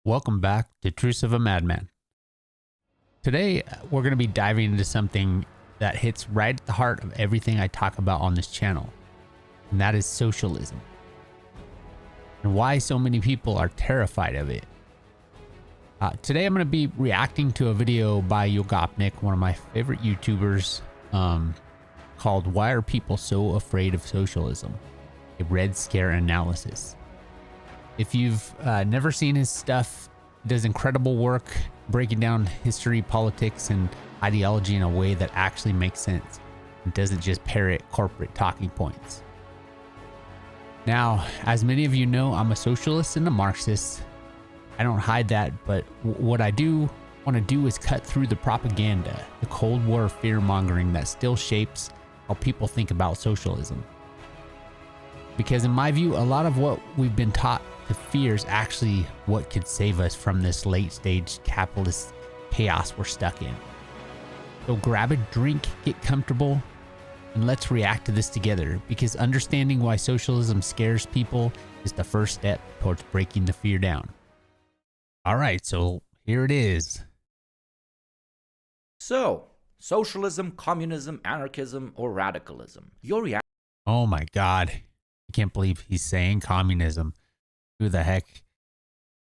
Welcome back to Truths of a Madman. Today, we're going to be diving into something that hits right at the heart of everything I talk about on this channel, and that is socialism, and why so many people are terrified of it. Today, I'm going to be reacting to a video by YUGOPNIK, one of my favorite YouTubers, called "Why Are People So Afraid of Socialism? A Red Scare Analysis." If you've never seen his stuff, he does incredible work breaking down history, politics, and ideology in a way that actually makes sense and doesn't just parrot corporate talking points. Now, as many of you know, I'm a socialist and a Marxist. I don't hide that, but what I do want to do is cut through the propaganda, the Cold War fear-mongering that still shapes how people think about socialism. Because in my view, a lot of what we've been taught to fear is actually what could save us from this late-stage capitalist chaos we're stuck in. So grab a drink, get comfortable, and let's react to this together, because understanding why socialism scares people is the first step towards breaking the fear down. All right, so here it is. So, socialism, communism, anarchism, or radicalism? Your reaction Oh my God. I can't believe he's saying communism. Who the heck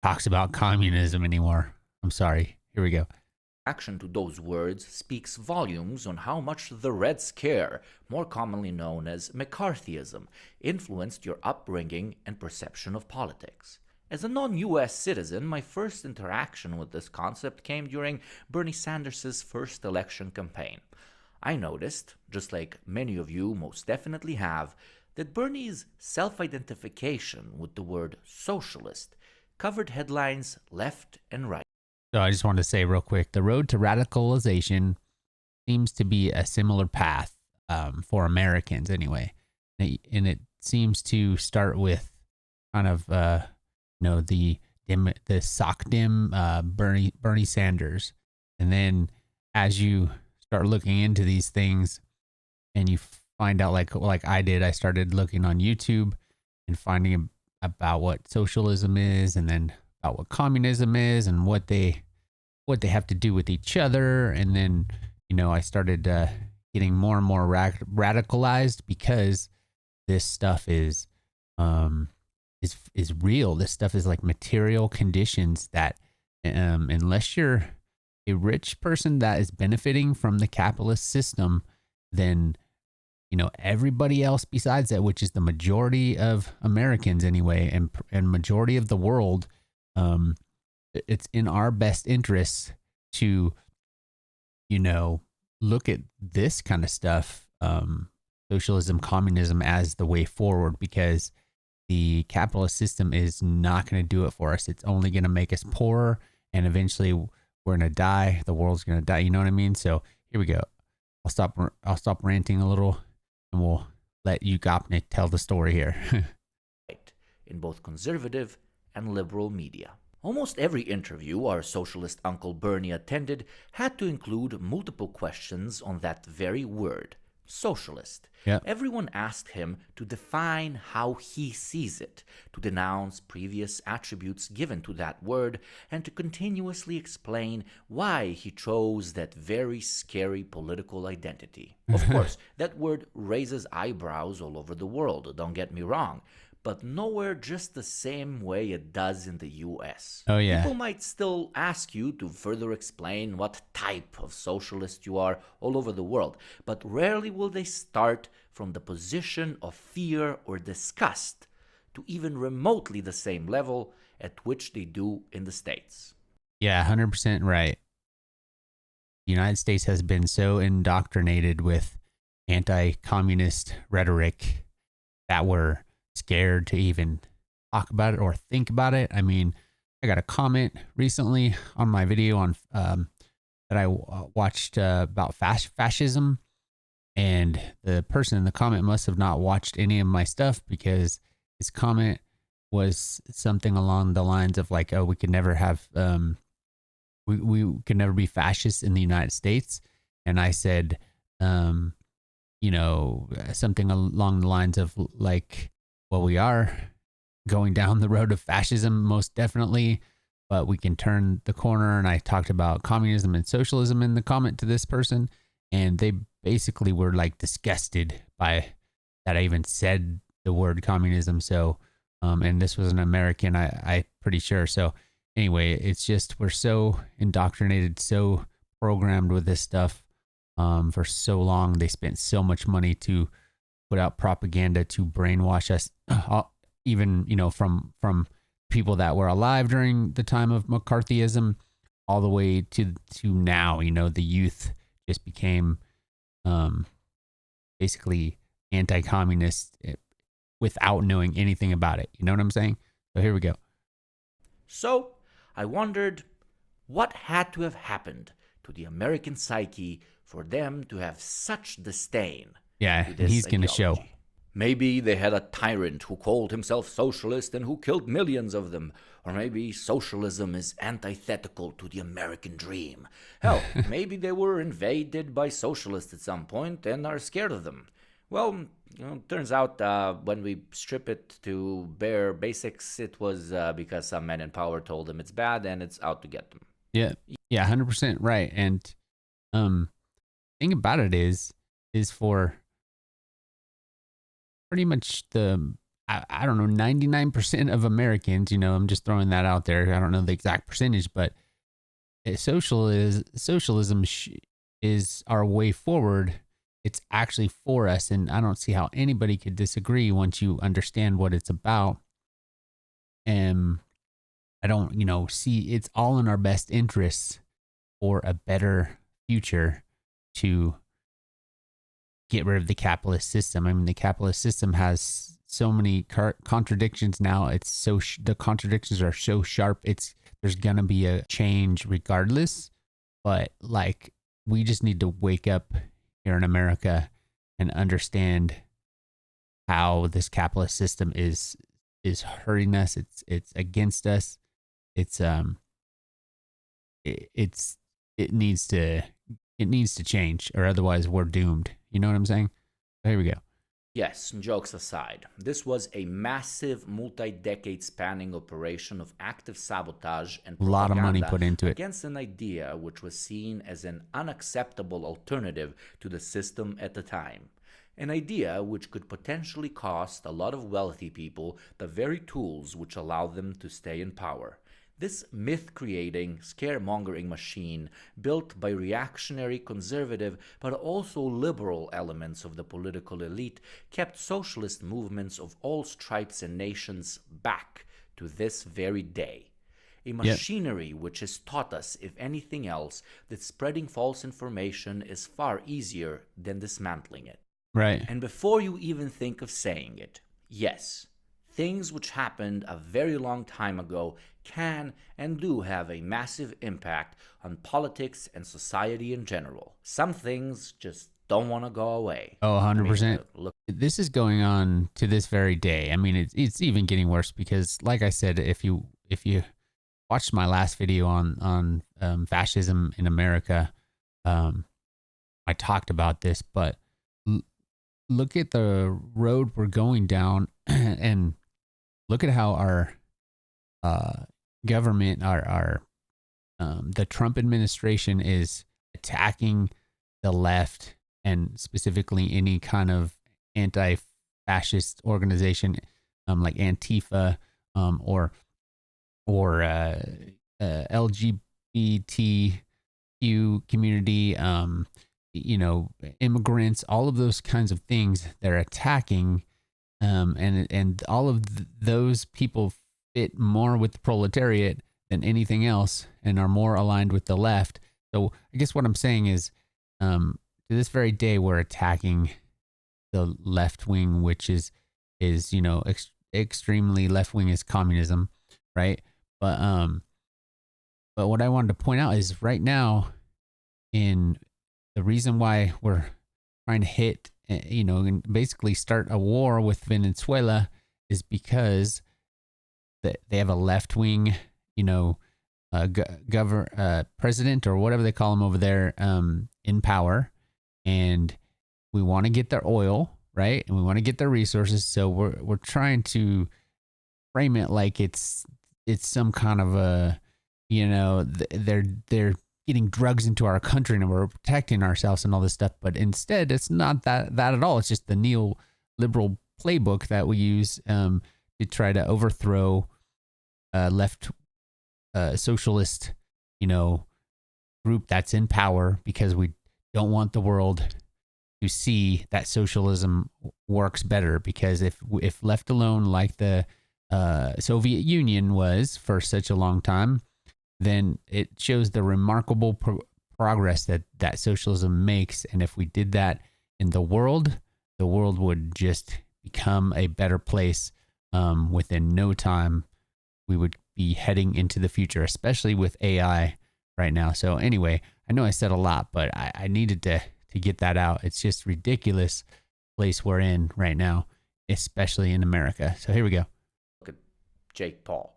talks about communism anymore? I'm sorry. Here we go. to those words speaks volumes on how much the Red Scare, more commonly known as McCarthyism, influenced your upbringing and perception of politics. As a non-US citizen, my first interaction with this concept came during Bernie Sanders' first election campaign. I noticed, just like many of you most definitely have, that Bernie's self-identification with the word socialist covered headlines left and right. So I just wanted to say real quick, the road to radicalization seems to be a similar path for Americans anyway. And it seems to start with kind of, the sock dim Bernie Sanders. And then as you start looking into these things and you find out like I did, I started looking on YouTube and finding about what socialism is, and then about what communism is, and what they have to do with each other. And then, I started getting more and more radicalized, because this stuff is real. This stuff is like material conditions that unless you're a rich person that is benefiting from the capitalist system, then everybody else besides that, which is the majority of Americans anyway, and majority of the world, it's in our best interests to, look at this kind of stuff, socialism, communism, as the way forward, because the capitalist system is not going to do it for us. It's only going to make us poorer, and eventually we're going to die. The world's going to die. You know what I mean? So here we go. I'll stop ranting a little, and we'll let YUGOPNIK tell the story here. In both conservative and liberal media. Almost every interview our socialist Uncle Bernie attended had to include multiple questions on that very word, socialist. Yep. Everyone asked him to define how he sees it, to denounce previous attributes given to that word, and to continuously explain why he chose that very scary political identity. Of course, that word raises eyebrows all over the world, don't get me wrong, but nowhere just the same way it does in the US. Oh, yeah. People might still ask you to further explain what type of socialist you are all over the world, but rarely will they start from the position of fear or disgust to even remotely the same level at which they do in the States. Yeah, 100% right. The United States has been so indoctrinated with anti-communist rhetoric that we're scared to even talk about it or think about it. I mean, I got a comment recently on my video on that I watched about fascism, and the person in the comment must have not watched any of my stuff, because his comment was something along the lines of like, "Oh, we could never have we could never be fascist in the United States," and I said, something along the lines of like, well, we are going down the road of fascism, most definitely. but we can turn the corner. And I talked about communism and socialism in the comment to this person, and they basically were like disgusted by that I even said the word communism. So, and this was an American, I pretty sure. So anyway, it's just, we're so indoctrinated, so programmed with this stuff for so long. They spent so much money to put out propaganda to brainwash us, even, you know, from people that were alive during the time of McCarthyism all the way to now. You know, the youth just became basically anti-communist without knowing anything about it. You know what I'm saying? So here we go. So I wondered what had to have happened to the American psyche for them to have such disdain. Yeah, and he's going to show. Maybe they had a tyrant who called himself socialist and who killed millions of them. Or maybe socialism is antithetical to the American dream. Hell, maybe they were invaded by socialists at some point and are scared of them. Well, you know, turns out when we strip it to bare basics, it was because some men in power told them it's bad and it's out to get them. Yeah, 100% right. And thing about it is for pretty much I don't know, 99% of Americans, you know, I'm just throwing that out there. I don't know the exact percentage, but socialism is our way forward. It's actually for us. And I don't see how anybody could disagree once you understand what it's about. And I don't, you know, see it's all in our best interests for a better future to get rid of the capitalist system. I mean, the capitalist system has so many contradictions now. It's so the contradictions are so sharp. There's gonna be a change regardless. But like, we just need to wake up here in America and understand how this capitalist system is hurting us. It's against us. It needs to change, or otherwise we're doomed. You know what I'm saying? So here we go. Yes, jokes aside, this was a massive multi-decade spanning operation of active sabotage and propaganda, a lot of money put into it, against an idea which was seen as an unacceptable alternative to the system at the time. An idea which could potentially cost a lot of wealthy people the very tools which allow them to stay in power. This myth-creating, scaremongering machine, built by reactionary, conservative, but also liberal elements of the political elite, kept socialist movements of all stripes and nations back to this very day. A machinery which has taught us, if anything else, that spreading false information is far easier than dismantling it. Right. And before you even think of saying it, yes, things which happened a very long time ago can and do have a massive impact on politics and society in general. Some things just don't want to go away. Oh, 100%. This is going on to this very day. I mean, it's even getting worse because, like I said, if you watched my last video on fascism in America, I talked about this, but look at the road we're going down and look at how our government, the Trump administration is attacking the left and specifically any kind of anti-fascist organization like Antifa or LGBTQ community, you know, immigrants, all of those kinds of things they're attacking. And all of those people fit more with the proletariat than anything else and are more aligned with the left. So I guess what I'm saying is, to this very day, we're attacking the left wing, which is, you know, extremely left wing is communism. Right. But what I wanted to point out is right now, in the reason why we're trying to hit, you know, and basically start a war with Venezuela is because they have a left wing, you know, president or whatever they call him over there, in power, and we want to get their oil, right? And we want to get their resources. So we're trying to frame it like it's some kind of a they're getting drugs into our country and we're protecting ourselves and all this stuff. But instead, it's not that at all. It's just the neoliberal playbook that we use to try to overthrow left socialist, group that's in power, because we don't want the world to see that socialism works better. Because if left alone, like the Soviet Union was for such a long time, then it shows the remarkable progress that socialism makes. And if we did that in the world would just become a better place. Within no time, we would be heading into the future, especially with AI right now. So anyway, I know I said a lot, but I needed to get that out. It's just ridiculous place we're in right now, especially in America. So here we go. Look at Jake Paul.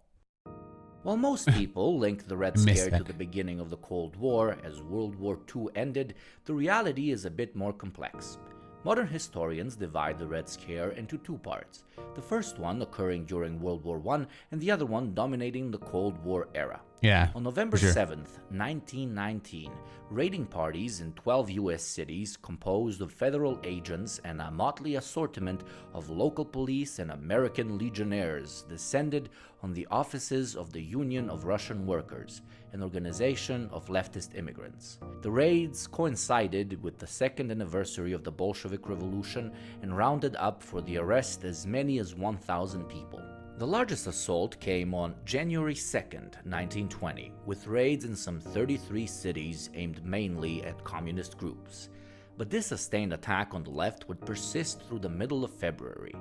While most people link the Red Scare to the beginning of the Cold War as World War II ended, the reality is a bit more complex. Modern historians divide the Red Scare into two parts, the first one occurring during World War I and the other one dominating the Cold War era. Yeah. On November 7th, 1919, raiding parties in 12 U.S. cities composed of federal agents and a motley assortment of local police and American legionnaires descended on the offices of the Union of Russian Workers, an organization of leftist immigrants. The raids coincided with the second anniversary of the Bolshevik Revolution and rounded up for the arrest as many as 1,000 people. The largest assault came on January 2nd, 1920, with raids in some 33 cities aimed mainly at communist groups. But this sustained attack on the left would persist through the middle of February.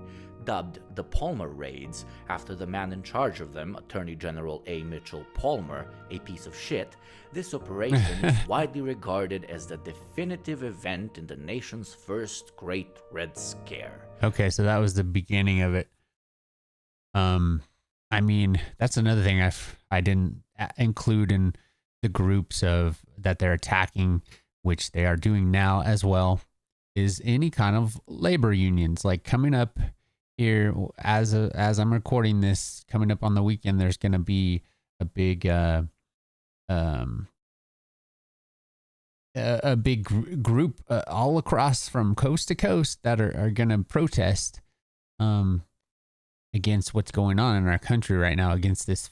Dubbed the Palmer Raids, after the man in charge of them, Attorney General A. Mitchell Palmer, a piece of shit, this operation is widely regarded as the definitive event in the nation's first Great Red Scare. Okay, so that was the beginning of it. I mean, that's another thing I didn't include in the groups of that they're attacking, which they are doing now as well, is any kind of labor unions. Like coming up here as I'm recording this, coming up on the weekend, there's going to be a big group all across from coast to coast that are going to protest against what's going on in our country right now, against this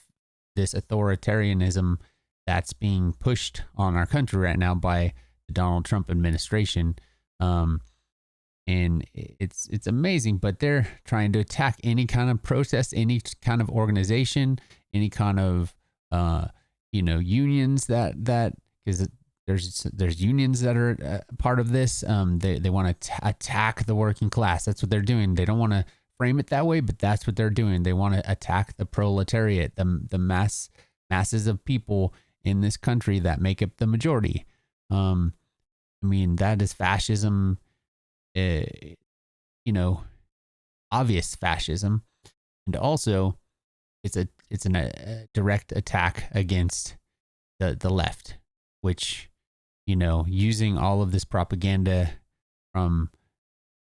authoritarianism that's being pushed on our country right now by the Donald Trump administration. And it's amazing, but they're trying to attack any kind of protest, any kind of organization, any kind of unions that because there's unions that are part of this. They want to attack the working class. That's what they're doing. They don't want to frame it that way, but that's what they're doing. They want to attack the proletariat, the masses of people in this country that make up the majority. I mean, that is fascism, obvious fascism. And also it's a direct attack against the left, which, using all of this propaganda from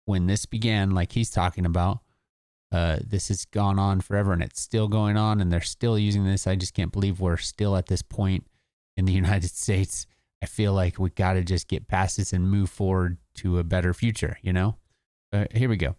when this began, like he's talking about, this has gone on forever and it's still going on and they're still using this. I just can't believe we're still at this point in the United States. I feel like we got to just get past this and move forward to a better future, Here we go.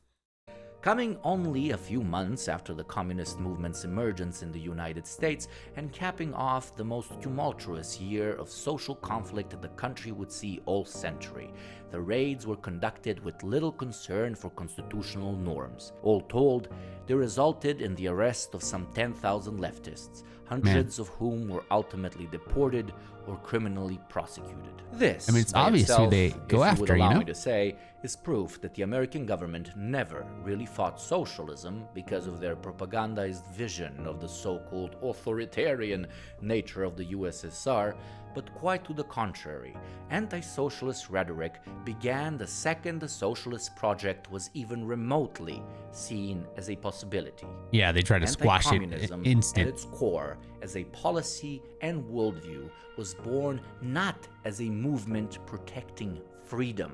Coming only a few months after the communist movement's emergence in the United States and capping off the most tumultuous year of social conflict the country would see all century, the raids were conducted with little concern for constitutional norms. All told, they resulted in the arrest of some 10,000 leftists, hundreds of whom were ultimately deported or criminally prosecuted. This, it's obvious who they go after, if you would allow me to say, is proof that the American government never really fought socialism because of their propagandized vision of the so-called authoritarian nature of the USSR, but quite to the contrary. Anti-socialist rhetoric began the second the socialist project was even remotely seen as a possibility. Yeah, they tried to squash it instant. At its core, as a policy and worldview, was born not as a movement protecting freedom,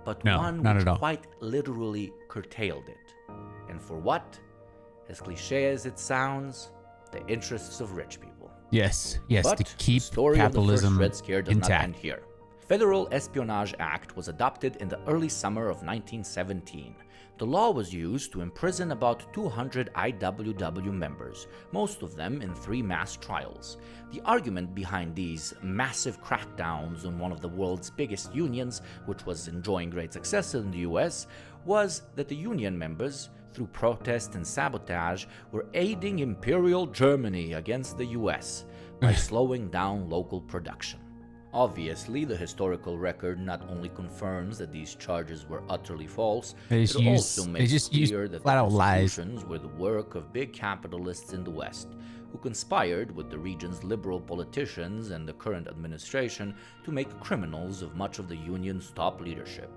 but one which quite literally curtailed it. And for what? As cliche as it sounds, the interests of rich people. Yes, But to the keep story of the first capitalism Red Scare does not intact. end here. Federal Espionage Act was adopted in the early summer of 1917. The law was used to imprison about 200 IWW members, most of them in 3 mass trials. The argument behind these massive crackdowns on one of the world's biggest unions, which was enjoying great success in the US, was that the union members, through protest and sabotage, were aiding Imperial Germany against the US by slowing down local production. Obviously, the historical record not only confirms that these charges were utterly false, it also makes clear that the persecutions were the work of big capitalists in the West, who conspired with the region's liberal politicians and the current administration to make criminals of much of the union's top leadership.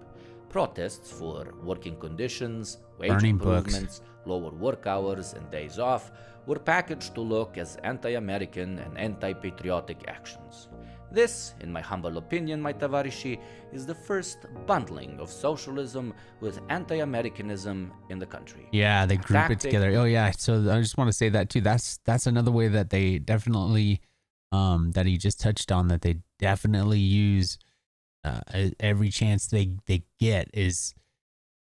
Protests for working conditions, wage improvements, lower work hours, and days off were packaged to look as anti-American and anti-patriotic actions. This, in my humble opinion, my tavarishi, is the first bundling of socialism with anti-Americanism in the country. Yeah, they group it together. Oh yeah, so I just want to say that too. That's another way that they definitely, that he just touched on, that they definitely use every chance they get is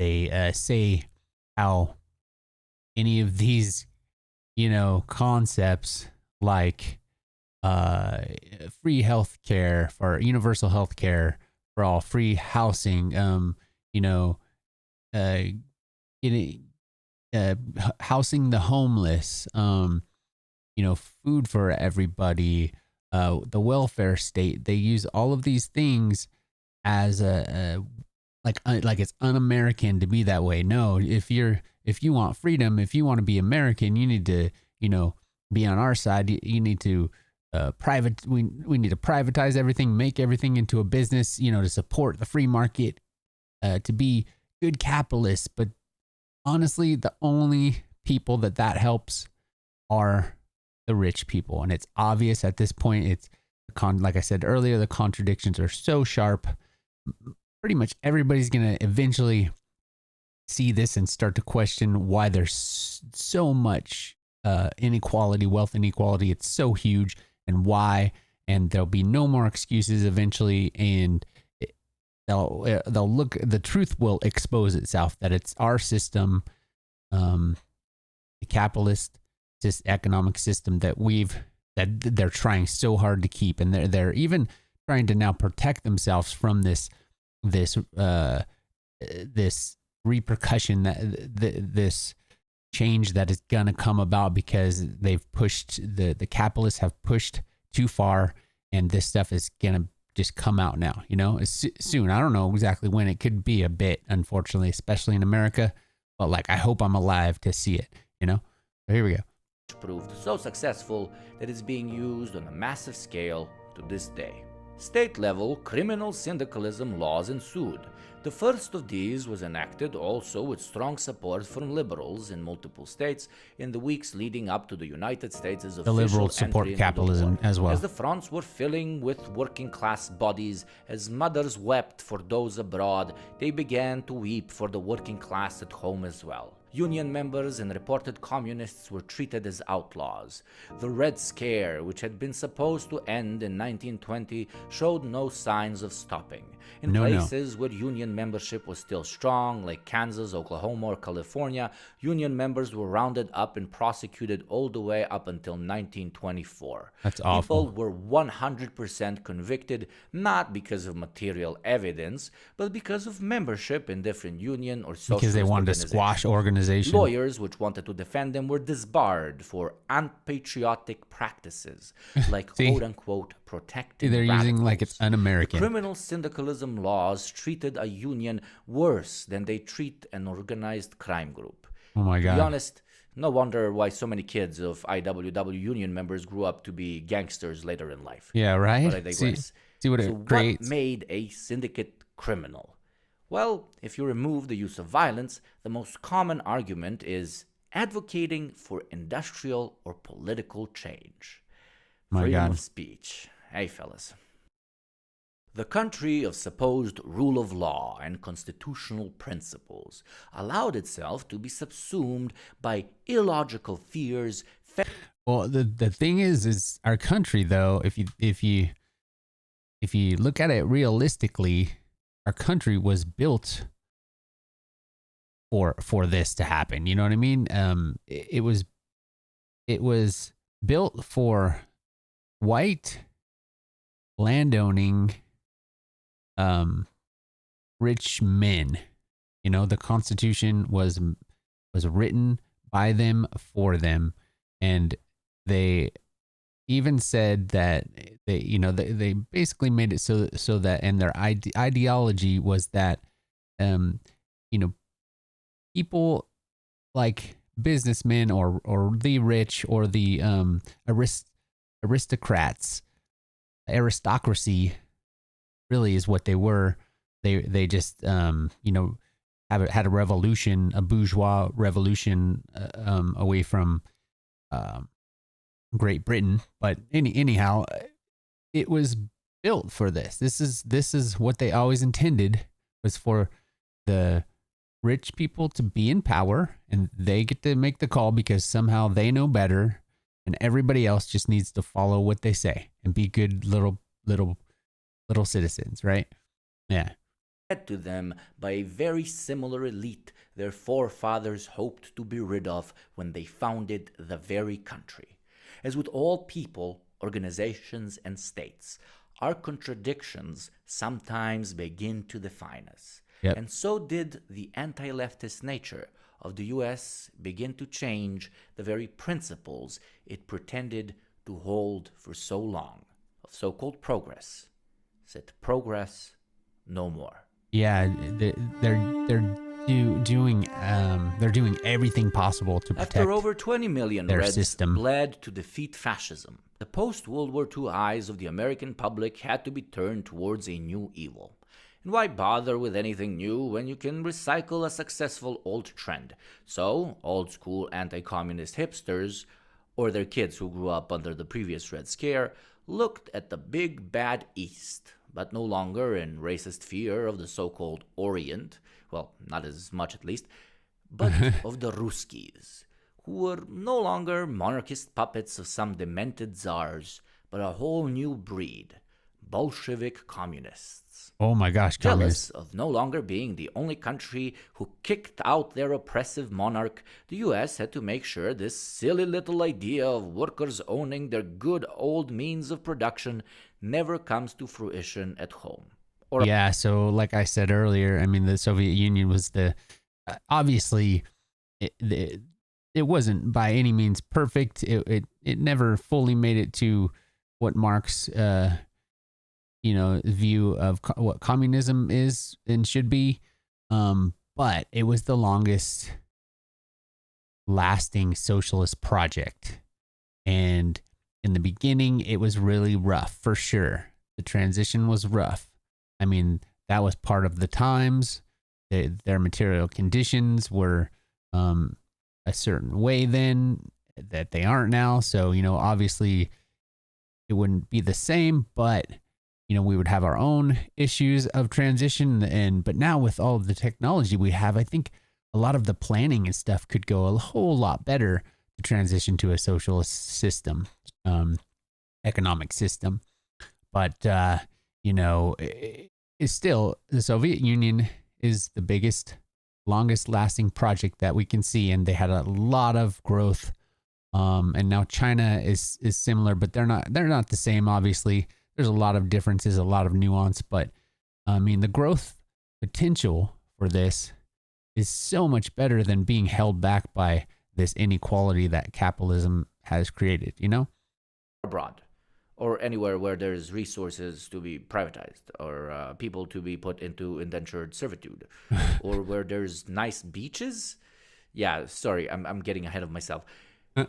they say how any of these, concepts like free health care, for universal health care for all, free housing, housing the homeless, food for everybody, the welfare state. They use all of these things as like it's un-American to be that way. No, if you want freedom, if you want to be American, you need to, be on our side. You need to we need to privatize everything, make everything into a business, to support the free market, to be good capitalists. But honestly, the only people that helps are the rich people. And it's obvious at this point. It's like I said earlier, the contradictions are so sharp. Pretty much everybody's going to eventually see this and start to question why there's so much inequality, wealth inequality. It's so huge, and why. And there'll be no more excuses eventually. And they'll look, the truth will expose itself, that it's our system, the capitalist economic system that they're trying so hard to keep. And they're even trying to now protect themselves from this repercussion, this change that is going to come about, because they've pushed, the capitalists have pushed too far, and this stuff is going to just come out now, soon. I don't know exactly when. It could be a bit, unfortunately, especially in America, but I hope I'm alive to see it, So here we go. Proved so successful that it's being used on a massive scale to this day. State-level criminal syndicalism laws ensued. The first of these was enacted also with strong support from liberals in multiple states in the weeks leading up to the United States' official entry into the war. The liberals support capitalism as well. As the fronts were filling with working-class bodies, as mothers wept for those abroad, they began to weep for the working class at home as well. Union members and reported communists were treated as outlaws. The Red Scare, which had been supposed to end in 1920, showed no signs of stopping. In places where union membership was still strong, like Kansas, Oklahoma, or California, union members were rounded up and prosecuted all the way up until 1924. That's awful. People were 100% convicted, not because of material evidence, but because of membership in different union or socialist because they wanted to squash organizations. Lawyers which wanted to defend them were disbarred for unpatriotic practices, like quote-unquote protecting they're radicals. using like it's un-American. The criminal syndicalism laws treated a union worse than they treat an organized crime group. Oh my God. To be honest, no wonder why so many kids of IWW union members grew up to be gangsters later in life. Yeah, right? But I digress. See what So creates. what made a syndicate criminal? Well, if you remove the use of violence, the most common argument is advocating for industrial or political change. My Freedom God. of speech. Hey, fellas. The country of supposed rule of law and constitutional principles allowed itself to be subsumed by illogical fears. Well, the thing is our country though, if you look at it realistically, our country was built for this to happen. You know what I mean? It was built for white landowning rich men. You know, the Constitution was written by them for them, and they even said that they basically made it so that, and their ideology was that people like businessmen or the rich or the aristocracy really is what they were. They just had a revolution, a bourgeois revolution away from Great Britain. But anyhow, it was built for this. This is what they always intended, was for the rich people to be in power, and they get to make the call because somehow they know better, and everybody else just needs to follow what they say and be good little citizens, right? Yeah. Fed to them by a very similar elite their forefathers hoped to be rid of when they founded the very country. As with all people, organizations, and states, our contradictions sometimes begin to define us. Yep. And so did the anti-leftist nature of the US begin to change the very principles it pretended to hold for so long, of so-called progress. Said progress no more. Yeah, they're doing everything possible to protect. After over 20 million their Reds system bled to defeat fascism, the post-World War II eyes of the American public had to be turned towards a new evil. And why bother with anything new when you can recycle a successful old trend? So, old-school anti-communist hipsters, or their kids who grew up under the previous Red Scare, looked at the big bad East, but no longer in racist fear of the so-called Orient, well, not as much at least, but of the Ruskies, who were no longer monarchist puppets of some demented czars, but a whole new breed, Bolshevik communists. Oh my gosh, Jealous communists. of no longer being the only country who kicked out their oppressive monarch, the US had to make sure this silly little idea of workers owning their good old means of production never comes to fruition at home. Yeah, so like I said earlier, I mean, the Soviet Union was obviously it wasn't by any means perfect. It never fully made it to what Marx view of what communism is and should be, but it was the longest lasting socialist project, and in the beginning it was really rough, for sure. The transition was rough. I mean, that was part of the times. Their material conditions were a certain way then that they aren't now, so obviously it wouldn't be the same, but we would have our own issues of transition. But now with all of the technology we have, I think a lot of the planning and stuff could go a whole lot better to transition to a socialist system, economic system. But, it's still, the Soviet Union is the biggest, longest lasting project that we can see. And they had a lot of growth. And now China is similar, but they're not the same, obviously. There's a lot of differences, a lot of nuance, but I mean, the growth potential for this is so much better than being held back by this inequality that capitalism has created, Abroad, or anywhere where there's resources to be privatized, or people to be put into indentured servitude, or where there's nice beaches. Yeah, sorry, I'm getting ahead of myself.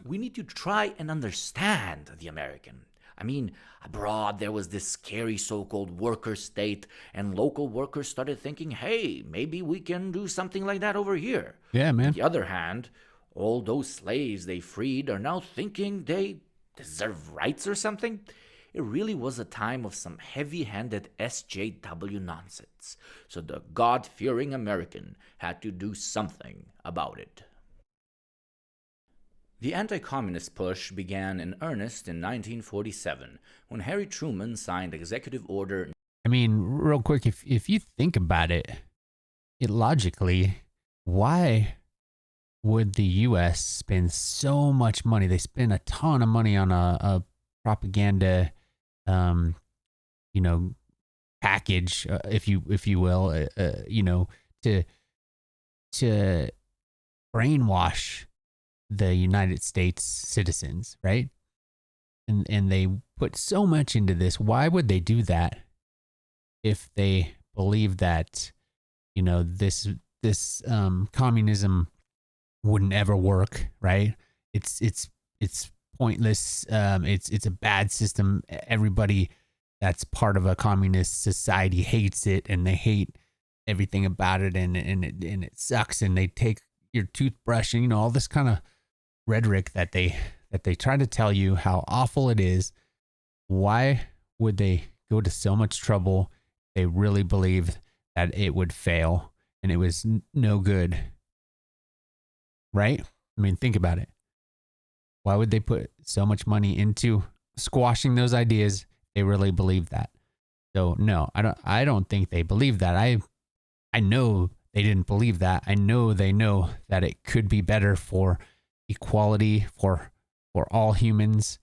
We need to try and understand the American. I mean, abroad there was this scary so-called worker state, and local workers started thinking, hey, maybe we can do something like that over here. Yeah, man. On the other hand, all those slaves they freed are now thinking they deserve rights or something. it really was a time of some heavy-handed SJW nonsense, so the God-fearing American had to do something about it. The anti-communist push began in earnest in 1947, when Harry Truman signed Executive Order. I mean, real quick, if you think about it, logically, why would the U.S. spend so much money? They spend a ton of money on a propaganda, package, if you will, to brainwash the United States citizens, right? And they put so much into this. Why would they do that if they believe that, this communism wouldn't ever work, right? It's pointless. It's a bad system. Everybody that's part of a communist society hates it, and they hate everything about it, and it sucks. And they take your toothbrush and all this kind of rhetoric that they try to tell you how awful it is. Why would they go to so much trouble? They really believed that it would fail and it was no good, right? I mean, think about it. Why would they put so much money into squashing those ideas? They really believe that. So no, I don't think they believe that. I know they didn't believe that. I know they know that it could be better for equality, for all humans,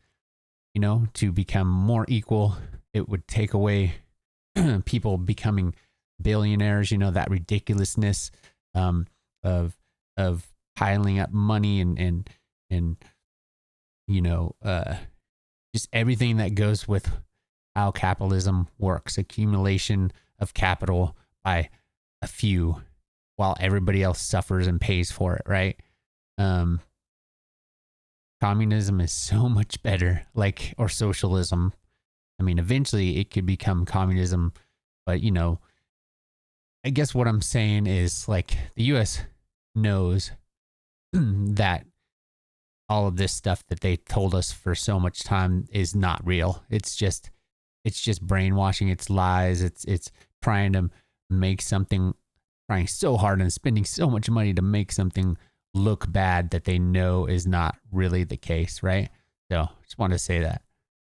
to become more equal. It would take away people becoming billionaires, that ridiculousness of piling up money and just everything that goes with how capitalism works, accumulation of capital by a few while everybody else suffers and pays for it, right? Communism is so much better, or socialism. I mean, eventually it could become communism, but I guess what I'm saying is the US knows that all of this stuff that they told us for so much time is not real. It's just brainwashing. It's lies. It's trying to make something, trying so hard and spending so much money to make something look bad that they know is not really the case, right? So just want to say that.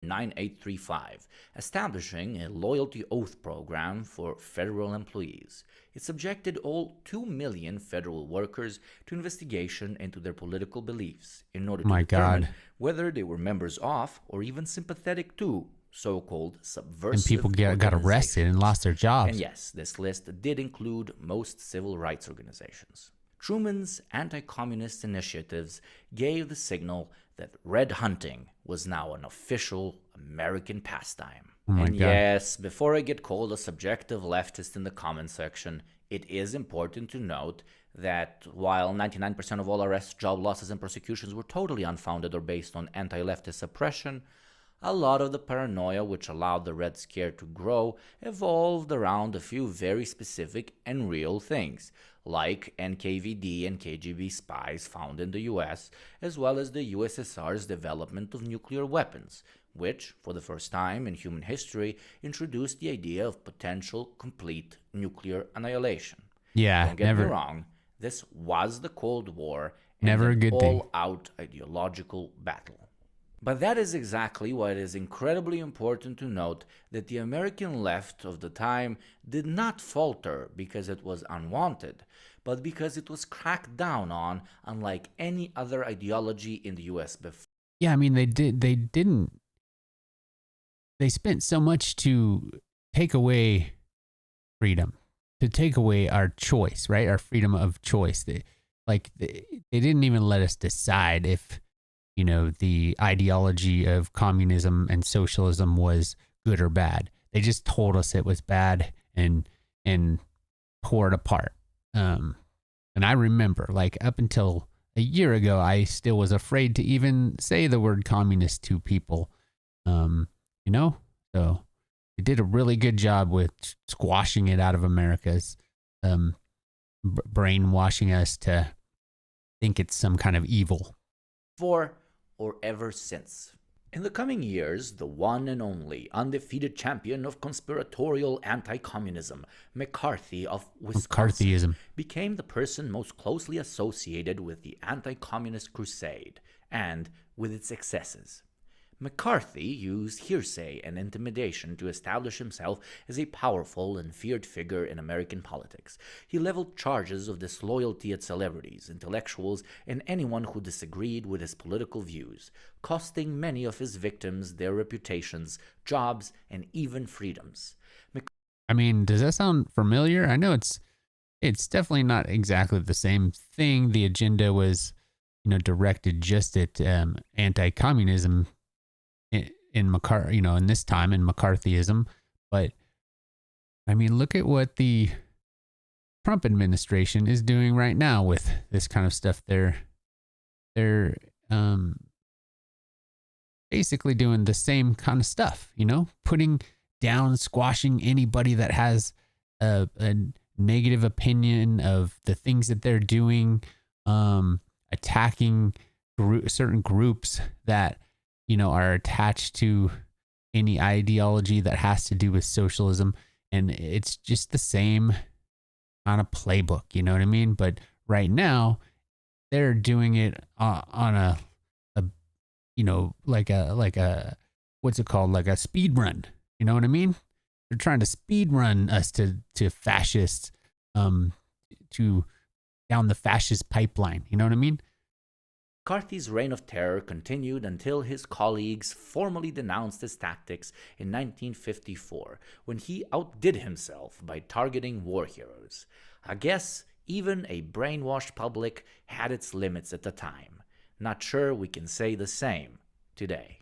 9835, establishing a loyalty oath program for federal employees. It subjected all 2 million federal workers to investigation into their political beliefs in order to determine whether they were members of or even sympathetic to so-called subversive and people got arrested and lost their jobs. And yes, this list did include most civil rights organizations. Truman's anti-communist initiatives gave the signal that red hunting was now an official American pastime. And yes, before I get called a subjective leftist in the comment section, it is important to note that while 99% of all arrests, job losses, and prosecutions were totally unfounded or based on anti-leftist suppression, a lot of the paranoia which allowed the Red Scare to grow evolved around a few very specific and real things, like NKVD and KGB spies found in the US, as well as the USSR's development of nuclear weapons, which, for the first time in human history, introduced the idea of potential complete nuclear annihilation. Yeah, don't get me wrong, this was the Cold War and never a good all-out ideological battle. But that is exactly why it is incredibly important to note that the American left of the time did not falter because it was unwanted, but because it was cracked down on, unlike any other ideology in the US before. Yeah, I mean, they didn't. They spent so much to take away freedom, to take away our choice, right? Our freedom of choice. They didn't even let us decide if, the ideology of communism and socialism was good or bad. They just told us it was bad and tore it apart. And I remember, up until a year ago, I still was afraid to even say the word communist to people. So they did a really good job with squashing it out of America's, brainwashing us to think it's some kind of evil. For or ever since. In the coming years, the one and only undefeated champion of conspiratorial anti-communism, McCarthy of Wisconsin, McCarthyism. became the person most closely associated with the anti-communist crusade and with its excesses. McCarthy used hearsay and intimidation to establish himself as a powerful and feared figure in American politics. He leveled charges of disloyalty at celebrities, intellectuals, and anyone who disagreed with his political views, costing many of his victims their reputations, jobs, and even freedoms. I mean, does that sound familiar? I know it's definitely not exactly the same thing. The agenda was, directed just at anti-communism in this time in McCarthyism. But I mean, look at what the Trump administration is doing right now with this kind of stuff. They're basically doing the same kind of stuff, putting down, squashing anybody that has a negative opinion of the things that they're doing, attacking certain groups that are attached to any ideology that has to do with socialism. And it's just the same kind of playbook, you know what I mean? But right now they're doing it on a like a what's it called? Like a speed run. You know what I mean? They're trying to speed run us to fascists, to down the fascist pipeline. You know what I mean? McCarthy's reign of terror continued until his colleagues formally denounced his tactics in 1954, when he outdid himself by targeting war heroes. I guess even a brainwashed public had its limits at the time. Not sure we can say the same today.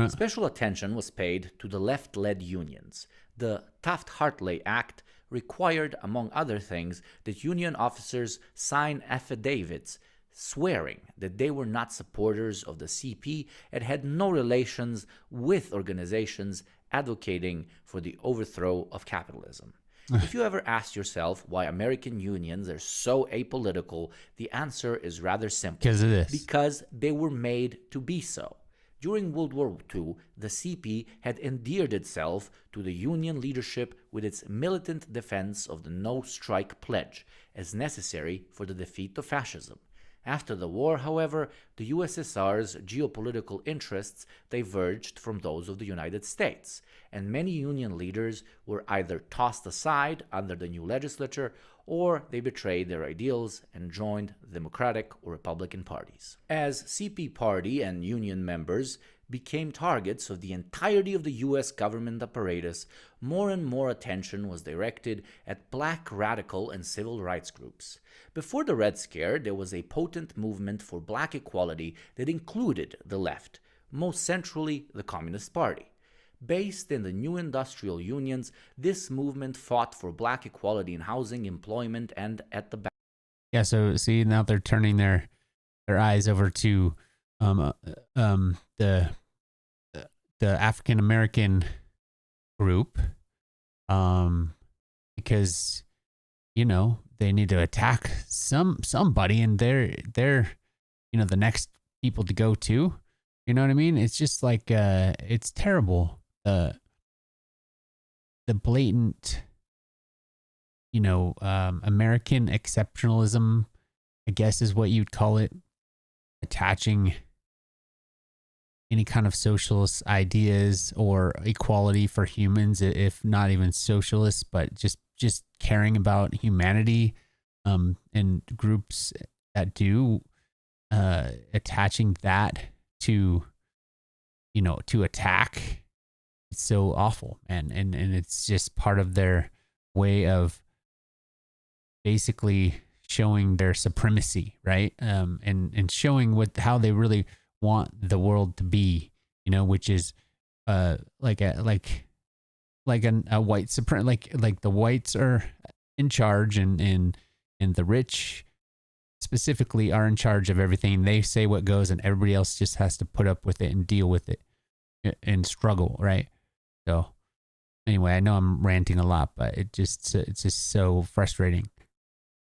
Special attention was paid to the left-led unions. The Taft-Hartley Act required, among other things, that union officers sign affidavits swearing that they were not supporters of the CP and had no relations with organizations advocating for the overthrow of capitalism. If you ever asked yourself why American unions are so apolitical, the answer is rather simple. Because of this. Because they were made to be so. During World War II, the CP had endeared itself to the Union leadership with its militant defense of the no-strike pledge, as necessary for the defeat of fascism. After the war, however, the USSR's geopolitical interests diverged from those of the United States, and many Union leaders were either tossed aside under the new legislature or they betrayed their ideals and joined the Democratic or Republican parties. As CP party and Union members became targets of the entirety of the U.S. government apparatus, more and more attention was directed at black radical and civil rights groups. Before the Red Scare, there was a potent movement for black equality that included the left, most centrally the Communist Party. Based in the new industrial unions, this movement fought for black equality in housing, employment, and at the back. Yeah, so see, now they're turning their eyes over to the African American group, because they need to attack somebody, and they're the next people to go to. You know what I mean? It's just like it's terrible. The blatant, American exceptionalism, I guess is what you'd call it, attaching any kind of socialist ideas or equality for humans, if not even socialists, but just caring about humanity, and groups that do, attaching that to attack. It's so awful, man. And it's just part of their way of basically showing their supremacy, right? And showing how they really want the world to be, which is like a white like the whites are in charge, and the rich specifically are in charge of everything. They say what goes, and everybody else just has to put up with it and deal with it and struggle, right? So anyway, I know I'm ranting a lot, but it's just so frustrating.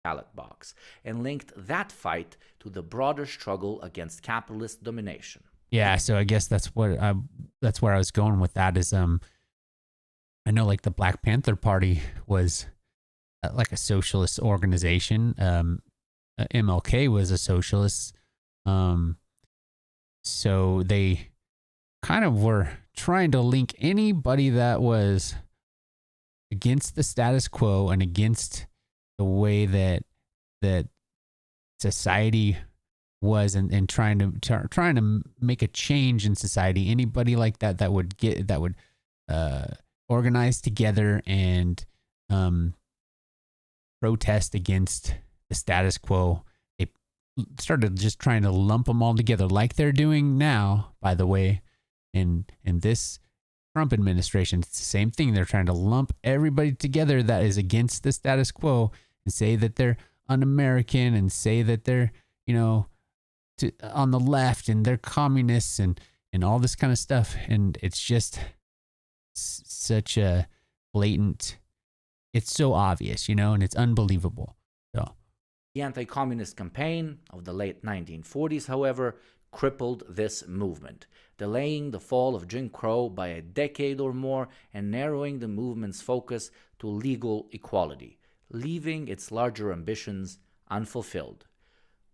Ballot box, and linked that fight to the broader struggle against capitalist domination. Yeah, so I guess that's where I was going with that is I know like the Black Panther Party was like a socialist organization. MLK was a socialist. Um, so they kind of were trying to link anybody that was against the status quo and against the way that society was, and trying to make a change in society. Anybody like that would organize together and protest against the status quo. They started just trying to lump them all together, like they're doing now, by the way, in this Trump administration. It's the same thing. They're trying to lump everybody together that is against the status quo and say that they're un-American and say that they're, on the left and they're communists and all this kind of stuff. And it's just such a blatant, it's so obvious, and it's unbelievable. So the anti-communist campaign of the late 1940s, however, crippled this movement, delaying the fall of Jim Crow by a decade or more and narrowing the movement's focus to legal equality, leaving its larger ambitions unfulfilled.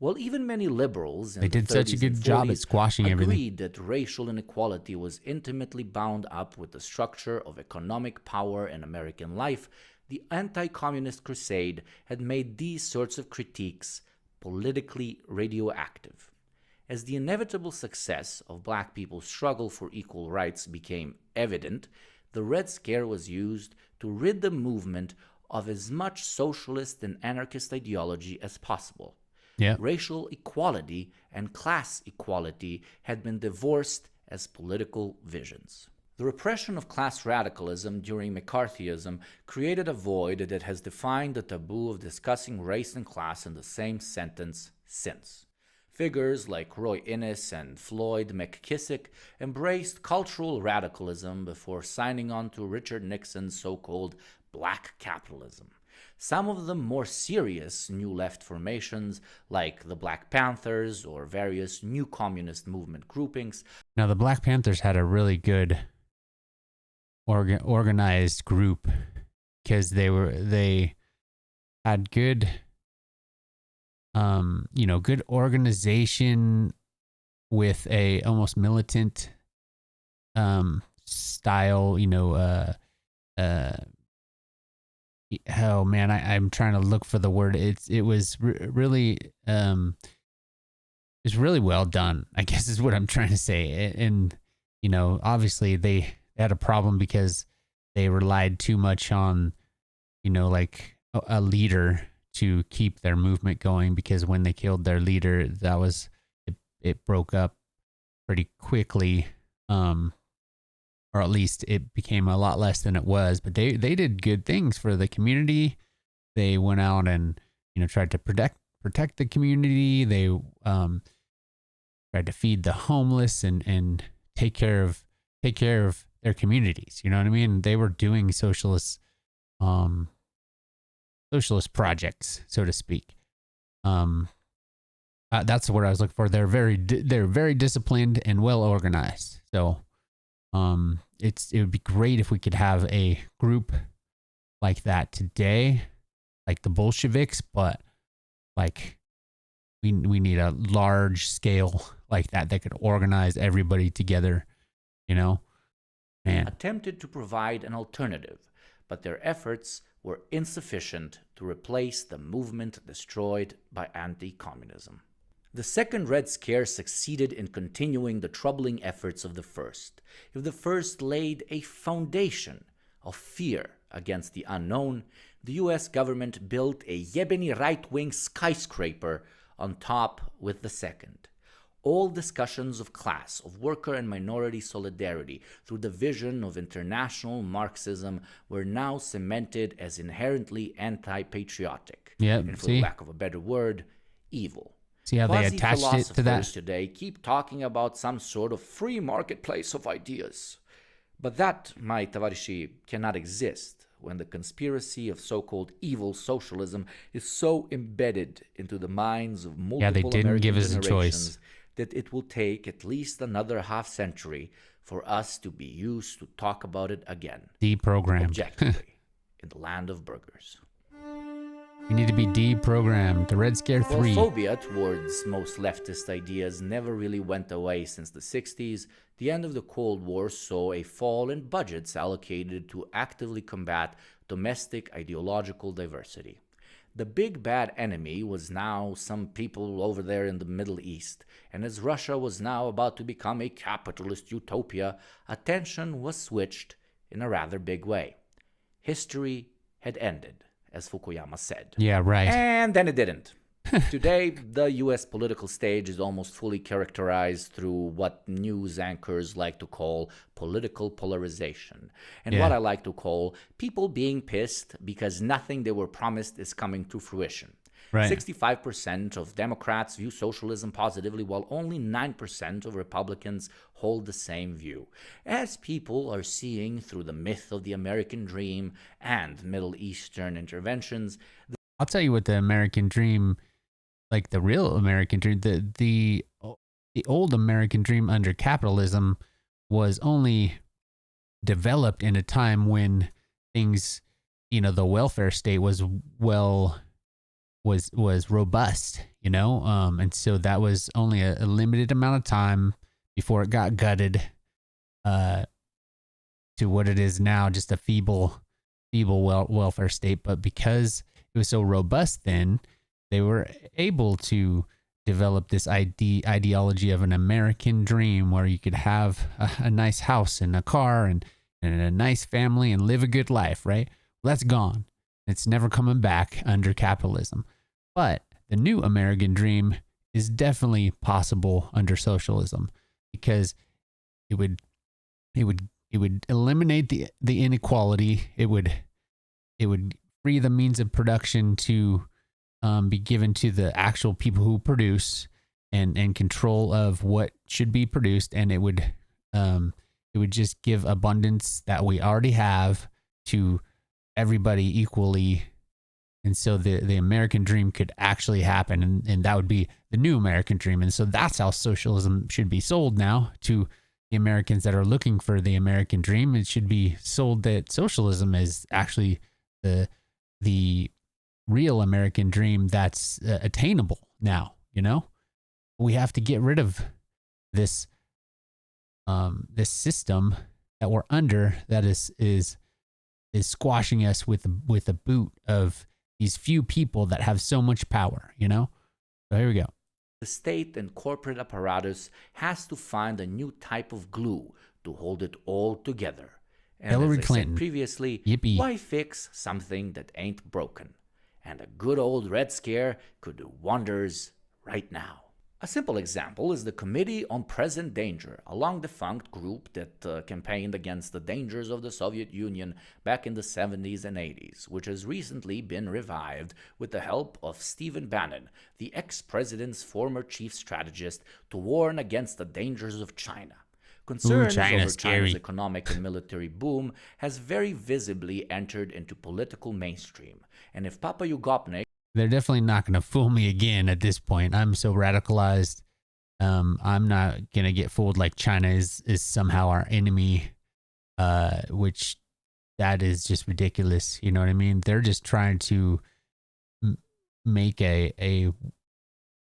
While even many liberals in they did such a good job at squashing everything, agreed that racial inequality was intimately bound up with the structure of economic power in American life, the anti-communist crusade had made these sorts of critiques politically radioactive. As the inevitable success of black people's struggle for equal rights became evident, the Red Scare was used to rid the movement of as much socialist and anarchist ideology as possible. Yeah. Racial equality and class equality had been divorced as political visions. The repression of class radicalism during McCarthyism created a void that has defined the taboo of discussing race and class in the same sentence since. Figures like Roy Innis and Floyd McKissick embraced cultural radicalism before signing on to Richard Nixon's so-called black capitalism. Some of the more serious New Left formations, like the Black Panthers or various new communist movement groupings. Now, the Black Panthers had a really good organized group because they had good, good organization with a almost militant style, oh man, I'm trying to look for the word. It was really it's really well done, I guess is what I'm trying to say. And obviously they had a problem because they relied too much on like a leader to keep their movement going, because when they killed their leader, that was it broke up pretty quickly. Or at least it became a lot less than it was. But they did good things for the community. They went out and tried to protect the community. They tried to feed the homeless and take care of their communities. You know what I mean? They were doing socialist projects, so to speak. That's the word I was looking for. They're very disciplined and well organized. So. It would be great if we could have a group like that today, like the Bolsheviks, but like we need a large scale like that could organize everybody together, Man. Attempted to provide an alternative, but their efforts were insufficient to replace the movement destroyed by anti-communism. The second Red Scare succeeded in continuing the troubling efforts of the first. If the first laid a foundation of fear against the unknown, the US government built a Yebeni right-wing skyscraper on top with the second. All discussions of class, of worker and minority solidarity through the vision of international Marxism were now cemented as inherently anti-patriotic, and for the lack of a better word, evil. See how they attached it to that? Today keep talking about some sort of free marketplace of ideas. But that, my tavarishi, cannot exist when the conspiracy of so-called evil socialism is so embedded into the minds of multiple American generations that it will take at least another half century for us to be used to talk about it again. Deprogrammed. Objectively, in the land of burgers. We need to be deprogrammed. The Red Scare 3. While phobia towards most leftist ideas never really went away since the 60s, the end of the Cold War saw a fall in budgets allocated to actively combat domestic ideological diversity. The big bad enemy was now some people over there in the Middle East, and as Russia was now about to become a capitalist utopia, attention was switched in a rather big way. History had ended, as Fukuyama said. Yeah, right. And then it didn't. Today, the US political stage is almost fully characterized through what news anchors like to call political polarization, and what I like to call people being pissed because nothing they were promised is coming to fruition. Right. 65% of Democrats view socialism positively, while only 9% of Republicans hold the same view. As people are seeing through the myth of the American dream and Middle Eastern interventions. I'll tell you what the American dream, like the real American dream, the old American dream under capitalism was only developed in a time when things, the welfare state was robust, and so that was only a limited amount of time before it got gutted to what it is now, just a feeble welfare state. But because it was so robust then, they were able to develop this ideology of an American dream where you could have a nice house and a car and a nice family and live a good life, right? Well, that's gone. It's never coming back under capitalism. But the new American dream is definitely possible under socialism, because it would eliminate the inequality. It would free the means of production to be given to the actual people who produce and control of what should be produced, and it would just give abundance that we already have to everybody equally. And so the American dream could actually happen, and that would be the new American dream. And so that's how socialism should be sold now to the Americans that are looking for the American dream. It should be sold that socialism is actually the real American dream that's attainable now. We have to get rid of this system that we're under, that is squashing us with a boot of these few people that have so much power, So here we go. The state and corporate apparatus has to find a new type of glue to hold it all together. And Hillary as I Clinton. said previously, Yippee. Why fix something that ain't broken? And a good old Red Scare could do wonders right now. A simple example is the Committee on Present Danger, a long-defunct group that campaigned against the dangers of the Soviet Union back in the 70s and 80s, which has recently been revived with the help of Stephen Bannon, the ex-president's former chief strategist, to warn against the dangers of China. Concerns over China's economic and military boom has very visibly entered into political mainstream. And if Papa YUGOPNIK... They're definitely not going to fool me again at this point. I'm so radicalized. I'm not going to get fooled like China is somehow our enemy, which that is just ridiculous. You know what I mean? They're just trying to make a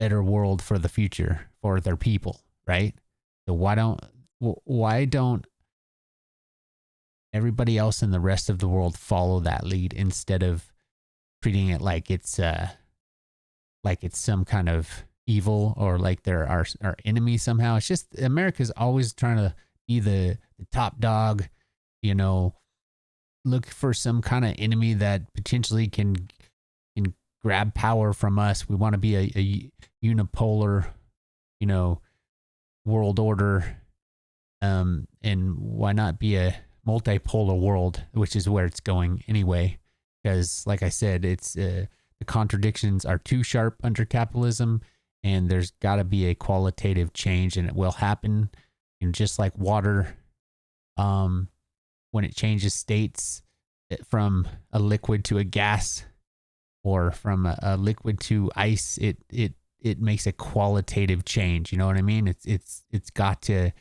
better world for the future for their people, right? So why don't everybody else in the rest of the world follow that lead instead of treating it like it's some kind of evil or like they're our enemy somehow? It's just America's always trying to be the top dog, look for some kind of enemy that potentially can grab power from us. We want to be a unipolar, world order. And why not be a multipolar world, which is where it's going anyway? Because, like I said, it's the contradictions are too sharp under capitalism, and there's got to be a qualitative change, and it will happen. And just like water, when it changes states from a liquid to a gas, or from a liquid to ice, it it makes a qualitative change. You know what I mean? It's got to,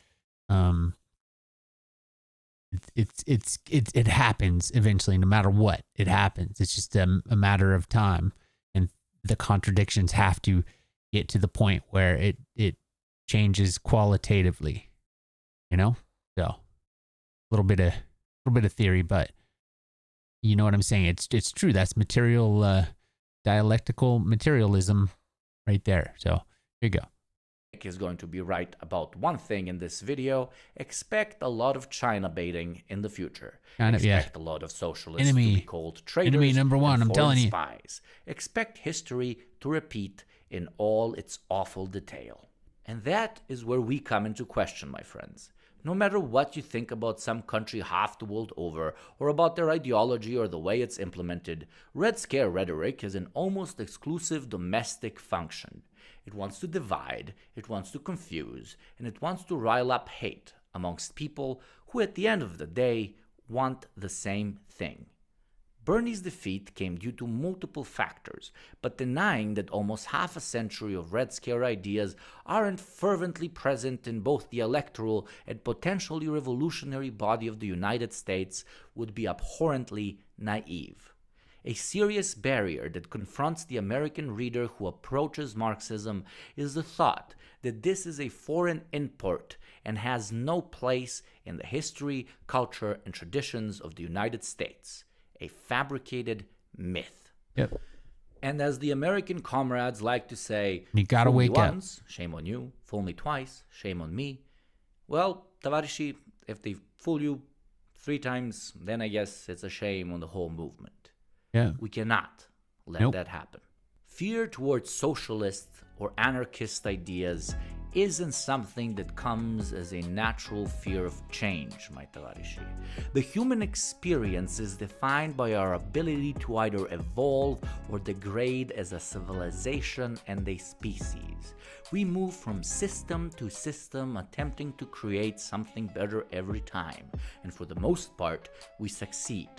it happens eventually, no matter what. It happens. It's just a matter of time, and the contradictions have to get to the point where it changes qualitatively. You know, so a little bit of theory, but you know what I'm saying. It's true. That's material, dialectical materialism, right there. So here you go. Is going to be right about one thing in this video. Expect a lot of China baiting in the future. Expect a lot of socialists to be called traitors. Enemy number one, I'm telling you. Spies. Expect history to repeat in all its awful detail. And that is where we come into question, my friends. No matter what you think about some country half the world over, or about their ideology or the way it's implemented, Red Scare rhetoric is an almost exclusive domestic function. It wants to divide, it wants to confuse, and it wants to rile up hate amongst people who at the end of the day want the same thing. Bernie's defeat came due to multiple factors, but denying that almost half a century of Red Scare ideas aren't fervently present in both the electoral and potentially revolutionary body of the United States would be abhorrently naive. A serious barrier that confronts the American reader who approaches Marxism is the thought that this is a foreign import and has no place in the history, culture, and traditions of the United States. A fabricated myth. Yep. And as the American comrades like to say, you gotta wake once, shame on you. Fool me twice, shame on me. Well, Tavarishi, if they fool you 3 times, then I guess it's a shame on the whole movement. Yeah. We cannot let that happen. Fear towards socialist or anarchist ideas isn't something that comes as a natural fear of change, my Tavarishi. The human experience is defined by our ability to either evolve or degrade as a civilization and a species. We move from system to system, attempting to create something better every time, and for the most part, we succeed.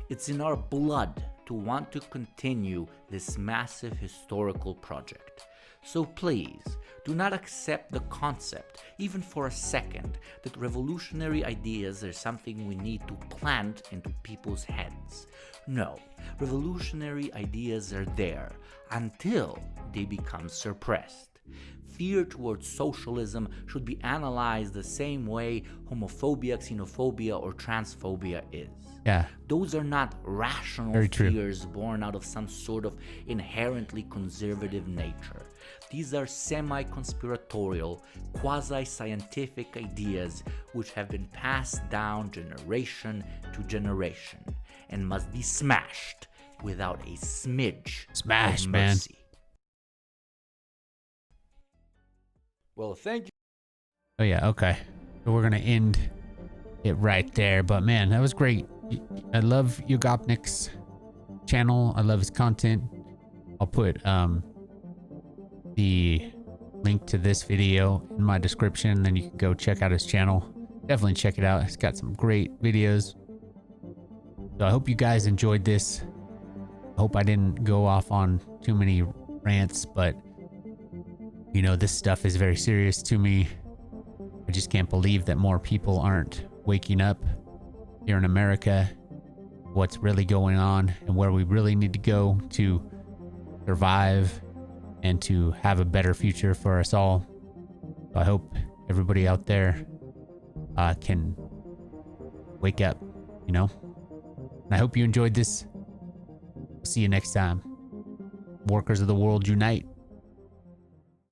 It's in our blood to want to continue this massive historical project. So please, do not accept the concept, even for a second, that revolutionary ideas are something we need to plant into people's heads. No, revolutionary ideas are there until they become suppressed. Fear towards socialism should be analyzed the same way homophobia, xenophobia, or transphobia is. Yeah. Those are not rational fears born out of some sort of inherently conservative nature. These are semi-conspiratorial, quasi-scientific ideas which have been passed down generation to generation and must be smashed without a smidge of mercy. Well, thank you. Oh yeah, okay. So we're gonna end it right there. But man, that was great. I love YUGOPNIK's channel. I love his content. I'll put the link to this video in my description, then you can go check out his channel. Definitely check it out. He's got some great videos. So I hope you guys enjoyed this. I hope I didn't go off on too many rants, but you know, this stuff is very serious to me. I just can't believe that more people aren't waking up here in America, what's really going on and where we really need to go to survive and to have a better future for us all. So I hope everybody out there can wake up, you know? And I hope you enjoyed this. See you next time. Workers of the world unite.